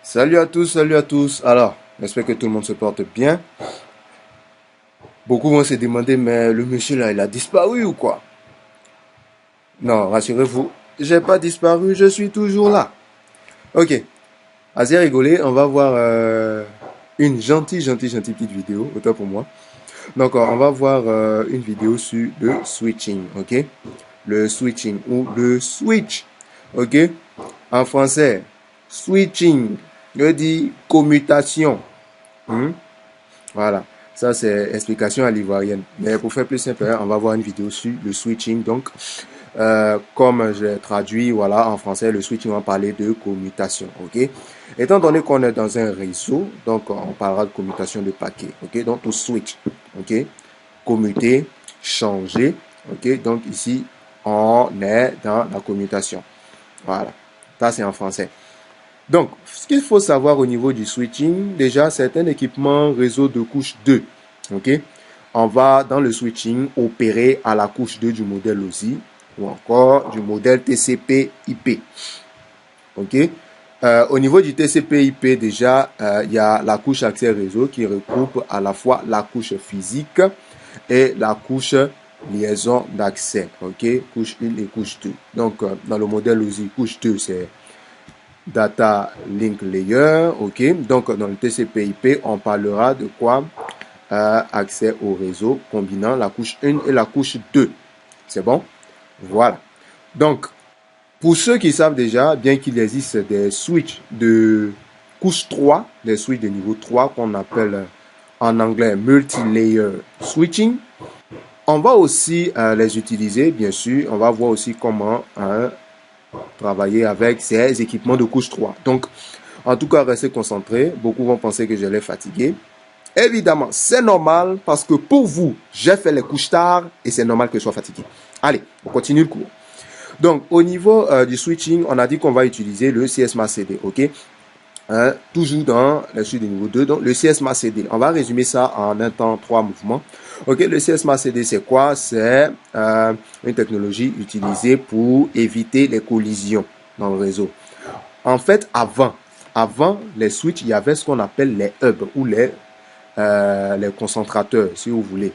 Salut à tous, salut à tous. Alors, j'espère que tout le monde se porte bien. Beaucoup vont se demander, mais le monsieur là, il a disparu ou quoi? Non, rassurez-vous, j'ai pas disparu, je suis toujours là. Ok, assez rigolé, on va voir une gentille petite vidéo, autant pour moi. Donc, on va voir une vidéo sur le switching, ok? Le switching ou le switch, ok? En français, switching, je dis commutation. Hmm? Voilà, ça c'est explication à l'ivoirienne. Mais pour faire plus simple, on va voir une vidéo sur le switching. Donc, comme j'ai traduit, voilà, en français, le switching, on va parler de commutation, ok? Étant donné qu'on est dans un réseau, donc on parlera de commutation de paquets, ok? Donc, to switch, ok? Commuter, changer, ok? Donc, ici, on est dans la commutation. Voilà, ça c'est en français. Donc, ce qu'il faut savoir au niveau du switching, déjà, c'est un équipement réseau de couche 2. OK? On va, dans le switching, opérer à la couche 2 du modèle OSI ou encore du modèle TCP/IP. OK? Au niveau du TCP/IP, déjà, il y a la couche accès réseau qui regroupe à la fois la couche physique et la couche liaison d'accès. OK? Couche 1 et couche 2. Donc, dans le modèle OSI, couche 2, c'est Data Link Layer, ok. Donc, dans le TCP/IP, on parlera de quoi? Accès au réseau combinant la couche 1 et la couche 2. C'est bon? Voilà. Donc, pour ceux qui savent déjà, bien qu'il existe des switches de couche 3, des switches de niveau 3 qu'on appelle en anglais multi-layer switching, on va aussi les utiliser, bien sûr. On va voir aussi comment travailler avec ces équipements de couche 3. Donc, en tout cas, restez concentrés. Beaucoup vont penser que je l'ai fatigué. Évidemment, c'est normal parce que pour vous, j'ai fait les couches tard et c'est normal que je sois fatigué. Allez, on continue le cours. Donc, au niveau du switching, on a dit qu'on va utiliser le CSMA/CD, ok? Toujours dans la suite du niveau 2. Donc, le CSMA/CD, on va résumer ça en un temps, 3 mouvements. Ok, le CSMA/CD, c'est quoi? C'est une technologie utilisée pour éviter les collisions dans le réseau. En fait, avant les switches, il y avait ce qu'on appelle les hubs ou les concentrateurs, si vous voulez.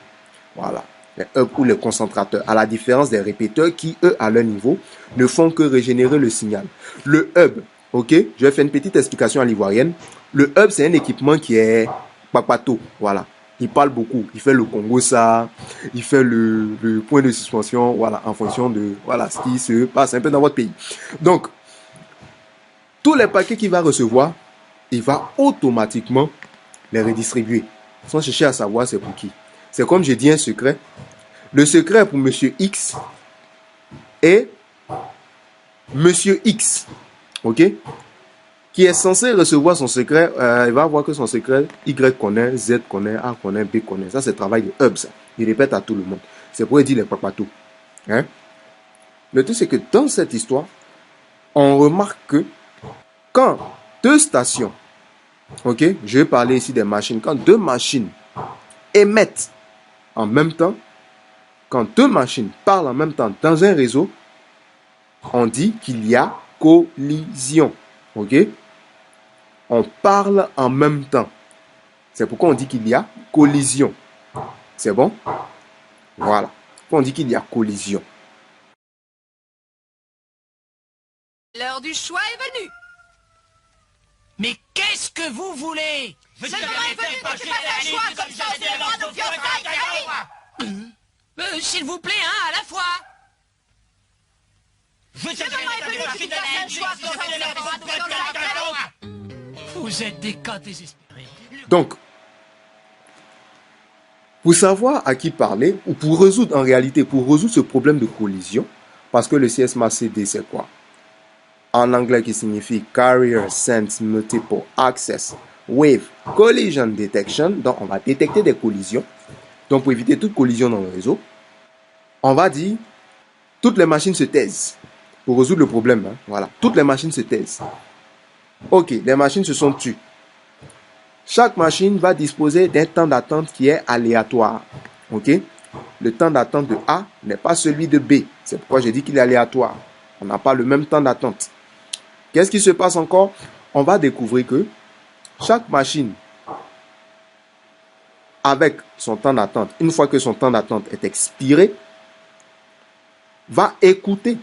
Voilà, les hubs ou les concentrateurs, à la différence des répéteurs qui, eux, à leur niveau, ne font que régénérer le signal. Le hub, ok, je vais faire une petite explication à l'ivoirienne. Le hub, c'est un équipement qui est papato, voilà. Il parle beaucoup, il fait le Congo ça, il fait le point de suspension, voilà, en fonction de voilà, ce qui se passe un peu dans votre pays. Donc, tous les paquets qu'il va recevoir, il va automatiquement les redistribuer. Sans chercher à savoir c'est pour qui. C'est comme j'ai dit un secret. Le secret est pour monsieur X et monsieur X, ok, qui est censé recevoir son secret. Il va voir que son secret, Y connaît, Z connaît, A connaît, B connaît. Ça, c'est le travail de hub, ça. Il répète à tout le monde. C'est pour dire les papatos. Hein? Le truc, c'est que dans cette histoire, on remarque que quand deux stations, ok, je vais parler ici des machines, quand deux machines émettent en même temps, quand deux machines parlent en même temps dans un réseau, on dit qu'il y a collision. Ok? On parle en même temps. C'est pourquoi on dit qu'il y a collision. C'est bon? Voilà. On dit qu'il y a collision. L'heure du choix est venue. Mais qu'est-ce que vous voulez? Le moment est venu que tu fasses un choix comme ça, c'est le droit de fiançailles. S'il vous plaît, à la fois. Le moment est venu que tu fasses un choix comme ça, c'est le droit de fiançailles. Vous êtes des cas désespérés. Donc, pour savoir à qui parler, ou pour résoudre en réalité, pour résoudre ce problème de collision, parce que le CSMA/CD, c'est quoi? En anglais, qui signifie Carrier Sense Multiple Access Wave Collision Detection. Donc, on va détecter des collisions. Donc, pour éviter toute collision dans le réseau, on va dire toutes les machines se taisent. Pour résoudre le problème, hein, voilà, toutes les machines se taisent. Ok, les machines se sont tues. Chaque machine va disposer d'un temps d'attente qui est aléatoire. Ok? Le temps d'attente de A n'est pas celui de B. C'est pourquoi j'ai dit qu'il est aléatoire. On n'a pas le même temps d'attente. Qu'est-ce qui se passe encore? on va découvrir que chaque machine, avec son temps d'attente, une fois que son temps d'attente est expiré, va écouter,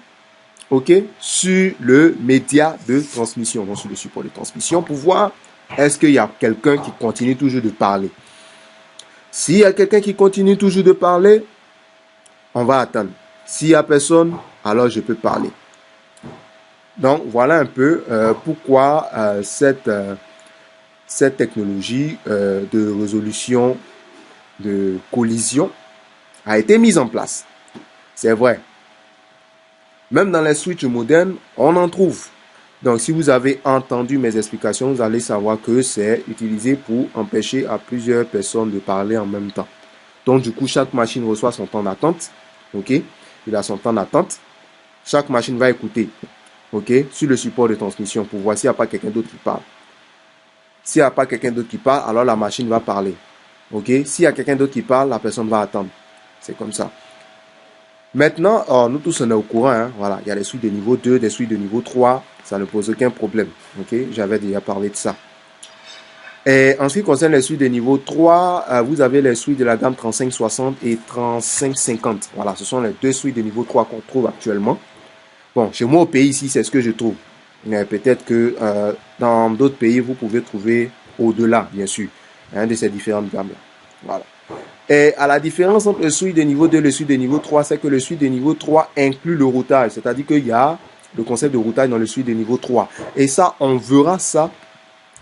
ok, sur le média de transmission, donc sur le support de transmission, pour voir est-ce qu'il y a quelqu'un qui continue toujours de parler. S'il y a quelqu'un qui continue toujours de parler, on va attendre. S'il n'y a personne, alors je peux parler. Donc, voilà un peu pourquoi cette technologie de résolution de collision a été mise en place. C'est vrai. Même dans les switches modernes, on en trouve. Donc, si vous avez entendu mes explications, vous allez savoir que c'est utilisé pour empêcher à plusieurs personnes de parler en même temps. Donc, du coup, chaque machine reçoit son temps d'attente. OK? Il a son temps d'attente. Chaque machine va écouter. OK? Sur le support de transmission pour voir s'il n'y a pas quelqu'un d'autre qui parle. S'il n'y a pas quelqu'un d'autre qui parle, alors la machine va parler. OK? S'il y a quelqu'un d'autre qui parle, la personne va attendre. C'est comme ça. Maintenant, nous tous on est au courant. Hein? Voilà, il y a les suites de niveau 2, des suites de niveau 3. Ça ne pose aucun problème. OK? J'avais déjà parlé de ça. Et en ce qui concerne les suites de niveau 3, vous avez les suites de la gamme 3560 et 3550. Voilà, ce sont les deux suites de niveau 3 qu'on trouve actuellement. Bon, chez moi au pays ici, c'est ce que je trouve. Mais peut-être que dans d'autres pays, vous pouvez trouver au-delà, bien sûr, de ces différentes gammes-là. Voilà. Et à la différence entre le suite de niveau 2 et le suite de niveau 3, c'est que le suite de niveau 3 inclut le routage. C'est-à-dire qu'il y a le concept de routage dans le suite de niveau 3. Et ça, on verra ça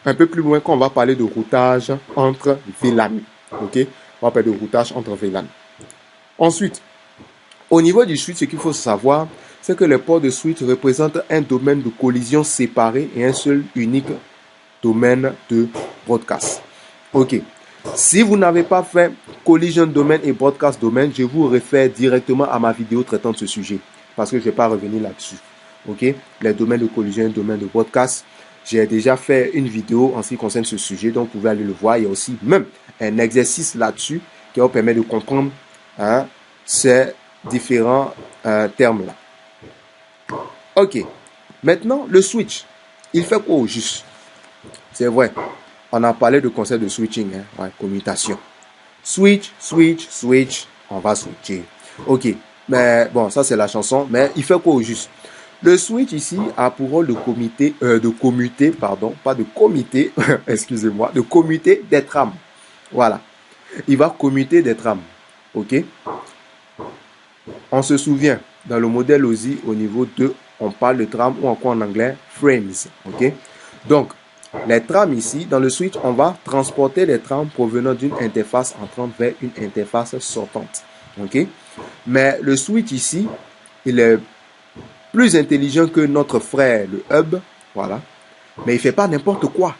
un peu plus loin quand on va parler de routage entre VLAN. OK? On va parler de routage entre VLAN. Ensuite, au niveau du switch, ce qu'il faut savoir, c'est que les ports de switch représentent un domaine de collision séparé et un seul unique domaine de broadcast. OK. Si vous n'avez pas fait collision domaine et broadcast domaine, je vous réfère directement à ma vidéo traitant de ce sujet parce que je ne vais pas revenir là-dessus. OK? Les domaines de collision et domaine de broadcast. J'ai déjà fait une vidéo en ce qui concerne ce sujet, donc vous pouvez aller le voir. Il y a aussi même un exercice là-dessus qui vous permet de comprendre ces différents termes-là. Ok. Maintenant, le switch, il fait quoi au juste? C'est vrai, on a parlé de concept de switching, commutation. Switch, on va switcher. Ok, mais bon, ça c'est la chanson, mais il fait quoi au juste? Le switch ici a pour rôle de commuter, excusez-moi, de commuter des trames. Voilà. Il va commuter des trames. OK? On se souvient, dans le modèle OSI, au niveau 2, on parle de trames ou encore en anglais, frames. OK? Donc, les trames ici, dans le switch, on va transporter les trames provenant d'une interface entrante vers une interface sortante. OK? Mais le switch ici, il est plus intelligent que notre frère, le hub, voilà. Mais il ne fait pas n'importe quoi.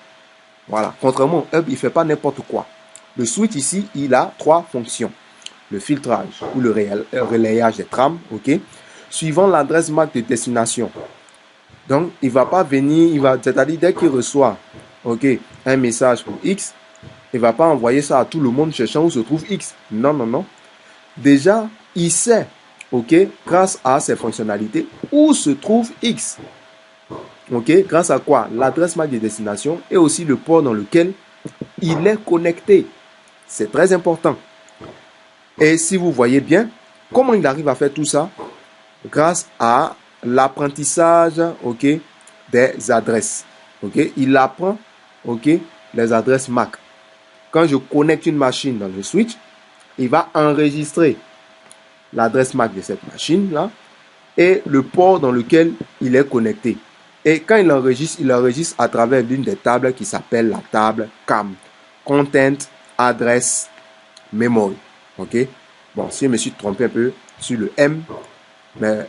Voilà. Contrairement au hub, il ne fait pas n'importe quoi. Le switch ici, il a 3 fonctions. Le filtrage ou le relayage des trames, ok, suivant l'adresse MAC de destination. Donc, il ne va pas venir, c'est-à-dire dès qu'il reçoit, ok, un message pour X, il ne va pas envoyer ça à tout le monde cherchant où se trouve X. Non, non, non. Déjà, il sait, ok, grâce à ses fonctionnalités, où se trouve X. Ok, grâce à quoi? L'adresse MAC de destination et aussi le port dans lequel il est connecté. C'est très important. Et si vous voyez bien, comment il arrive à faire tout ça? Grâce à l'apprentissage, ok, des adresses. Ok, il apprend, ok, les adresses MAC. Quand je connecte une machine dans le switch, il va enregistrer l'adresse MAC de cette machine-là et le port dans lequel il est connecté. Et quand il enregistre à travers l'une des tables qui s'appelle la table CAM, Content Address Memory. Ok? Bon, si je me suis trompé un peu sur le M, mais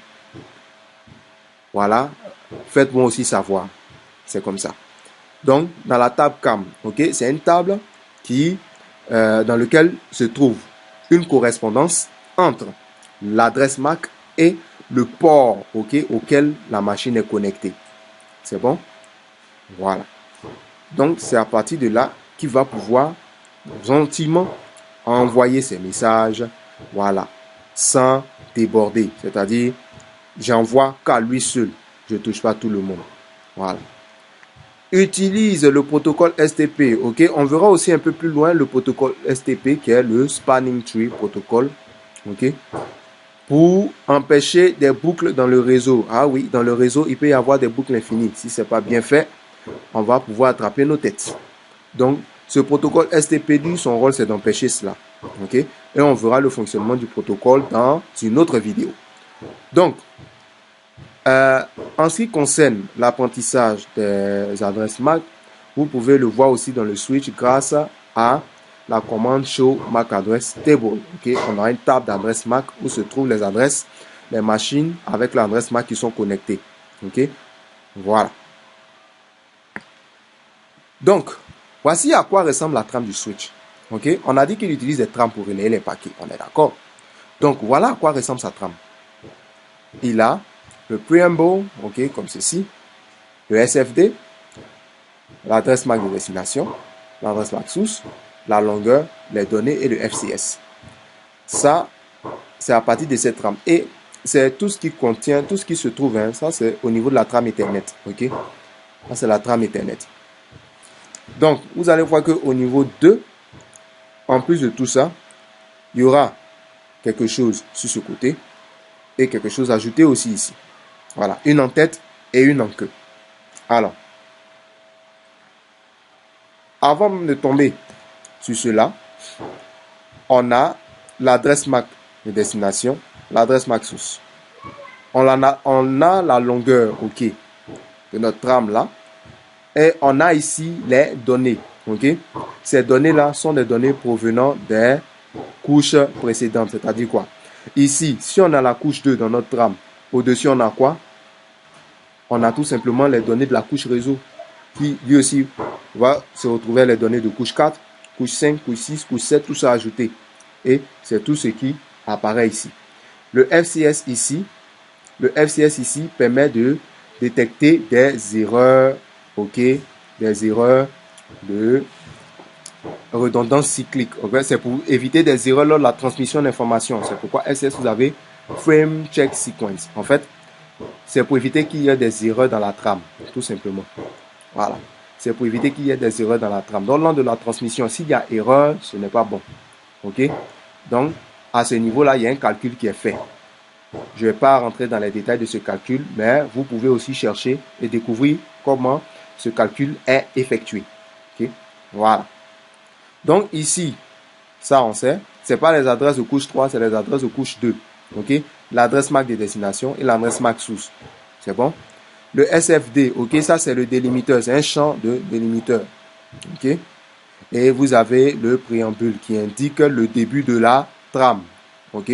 voilà, faites-moi aussi savoir. C'est comme ça. Donc, dans la table CAM, ok, c'est une table qui, dans laquelle se trouve une correspondance entre l'adresse MAC et le port, ok, auquel la machine est connectée. C'est bon? Voilà. Donc, c'est à partir de là qu'il va pouvoir gentiment envoyer ses messages, voilà, sans déborder. C'est-à-dire, j'envoie qu'à lui seul. Je ne touche pas tout le monde. Voilà. utilise le protocole STP. Ok, on verra aussi un peu plus loin le protocole STP qui est le Spanning Tree Protocol. Ok, pour empêcher des boucles dans le réseau. Ah oui, dans le réseau, il peut y avoir des boucles infinies. Si ce n'est pas bien fait, on va pouvoir attraper nos têtes. Donc, ce protocole STP, son rôle, c'est d'empêcher cela. Ok, et on verra le fonctionnement du protocole dans une autre vidéo. Donc, en ce qui concerne l'apprentissage des adresses MAC, vous pouvez le voir aussi dans le switch grâce à la commande show MAC address table. Okay? On a une table d'adresses MAC où se trouvent les adresses des machines avec l'adresse MAC qui sont connectées. Okay? Voilà. Donc, voici à quoi ressemble la trame du switch. Okay? On a dit qu'il utilise des trames pour relayer les paquets. On est d'accord? Donc, voilà à quoi ressemble sa trame. Il a le preamble, ok, comme ceci, le SFD, l'adresse MAC de destination, l'adresse MAC source, la longueur, les données et le FCS. Ça, c'est à partir de cette trame. Et c'est tout ce qui contient, tout ce qui se trouve, hein, ça c'est au niveau de la trame Ethernet, ok. Ça c'est la trame Ethernet. Donc, vous allez voir qu'au niveau 2, en plus de tout ça, il y aura quelque chose sur ce côté et quelque chose ajouté aussi ici. Voilà, une en tête et une en queue. Alors, avant de tomber sur cela, on a l'adresse MAC de destination, l'adresse MAC source. On a la longueur, ok, de notre trame là, et on a ici les données, ok. Ces données là sont des données provenant des couches précédentes, c'est-à-dire quoi? Ici, si on a la couche 2 dans notre trame, au-dessus on a quoi? On a tout simplement les données de la couche réseau qui lui aussi va se retrouver les données de couche 4, couche 5, couche 6, couche 7, tout ça ajouté. Et c'est tout ce qui apparaît ici. Le FCS ici permet de détecter des erreurs, ok, des erreurs de redondance cyclique. Okay? C'est pour éviter des erreurs lors de la transmission d'informations. C'est pourquoi FCS, vous avez Frame Check Sequence. En fait, c'est pour éviter qu'il y ait des erreurs dans la trame, tout simplement. Voilà. C'est pour éviter qu'il y ait des erreurs dans la trame. Donc, lors de la transmission, s'il y a erreur, ce n'est pas bon. OK? Donc, à ce niveau-là, il y a un calcul qui est fait. Je ne vais pas rentrer dans les détails de ce calcul, mais vous pouvez aussi chercher et découvrir comment ce calcul est effectué. OK? Voilà. Donc, ici, ça, on sait, ce n'est pas les adresses de couche 3, c'est les adresses de couche 2. OK? L'adresse MAC de destination et l'adresse MAC source. C'est bon? Le SFD, ok, ça c'est le délimiteur, c'est un champ de délimiteur. Ok? Et vous avez le préambule qui indique le début de la trame. Ok?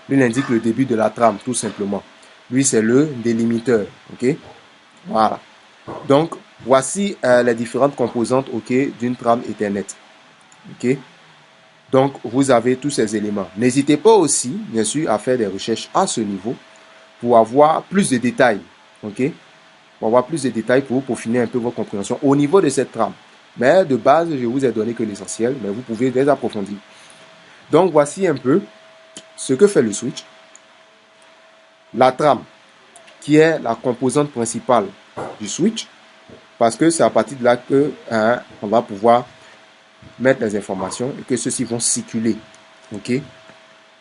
Lui indique le début de la trame, tout simplement. Lui, c'est le délimiteur. Ok? Voilà. Donc, voici les différentes composantes, ok, d'une trame Ethernet. Ok? Donc, vous avez tous ces éléments. N'hésitez pas aussi, bien sûr, à faire des recherches à ce niveau pour avoir plus de détails. Ok? Pour avoir plus de détails pour peaufiner un peu votre compréhension au niveau de cette trame. Mais de base, je vous ai donné que l'essentiel, mais vous pouvez les approfondir. Donc, voici un peu ce que fait le switch. La trame, qui est la composante principale du switch, parce que c'est à partir de là que on va pouvoir mettre les informations et que ceux-ci vont circuler, ok,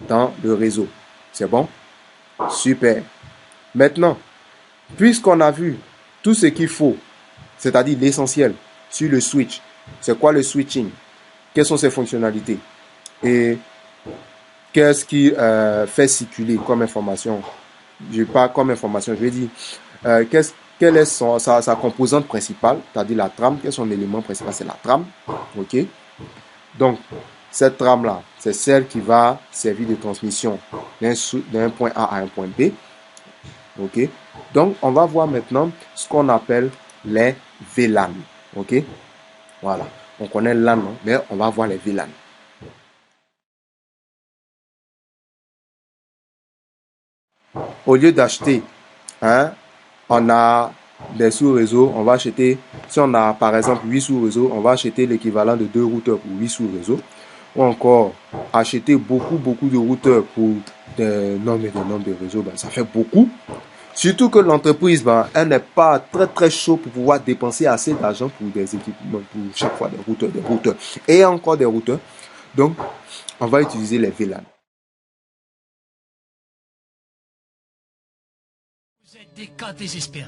dans le réseau. C'est bon? Super. Maintenant, puisqu'on a vu tout ce qu'il faut, c'est-à-dire l'essentiel sur le switch, c'est quoi le switching? Quelles sont ses fonctionnalités? Et qu'est-ce qui fait circuler comme information? Je parle comme information, je vais dire quelle est sa composante principale, c'est-à-dire la trame. Quel est son élément principal? C'est la trame. Ok. Donc, cette trame-là, c'est celle qui va servir de transmission d'un point A à un point B. Ok. Donc, on va voir maintenant ce qu'on appelle les VLAN. Ok. Voilà. On connaît LAN, hein, mais on va voir les VLAN. Au lieu d'acheter, on a des sous-réseaux, on va acheter, si on a par exemple 8 sous-réseaux, on va acheter l'équivalent de 2 routeurs pour 8 sous-réseaux. Ou encore, acheter beaucoup de routeurs pour des nombres et des nombres de réseaux, ben, ça fait beaucoup. Surtout que l'entreprise, ben, elle n'est pas très chaud pour pouvoir dépenser assez d'argent pour des équipements, pour chaque fois des routeurs et encore des routeurs. Donc, on va utiliser les VLAN. Vous êtes des cas désespérés.